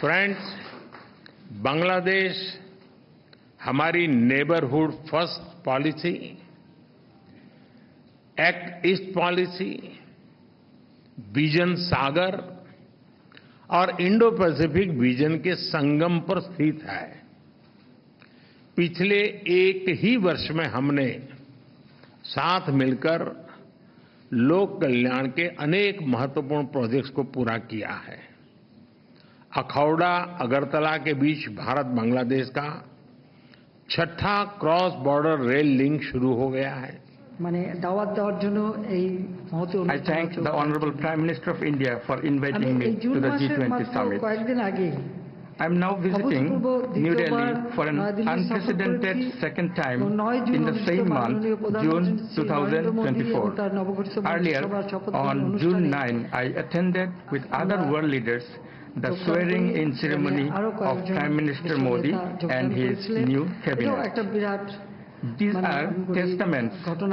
फ्रेंड्स, बांग्लादेश हमारी neighbourhood first policy, act east policy, vision Sagar और Indo Pacific vision के संगम पर स्थित है। पिछले एक ही वर्ष में हमने साथ मिलकर लोक कल्याण के अनेक महत्वपूर्ण प्रोजेक्ट्स को पूरा किया है। अखौड़ा अगरतला के बीच भारत बांग्लादेश का छठा क्रॉस बॉर्डर रेल लिंक शुरू हो गया है। I thank the Honorable Prime Minister of India for inviting me to the G20 summit. I am now visiting New Delhi for an unprecedented second time in the same month, June 2024. Earlier, on June 9, I attended with other world leaders the swearing-in ceremony of Prime Minister Modi and his new cabinet. These are testaments to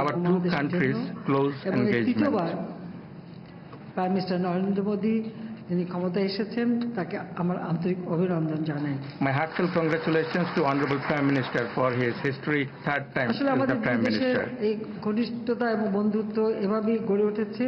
our two countries' close engagement. Prime Minister Narendra Modi, যিনি ক্ষমতায় এসেছেন তাকে আমার আন্তরিক অভিনন্দন জানাই। My heartfelt congratulations to Honorable Prime Minister for his historic third time as the Prime Minister. এই ঘনিষ্ঠতা এবং বন্ধুত্ব এভাবেই গড়ে উঠেছে।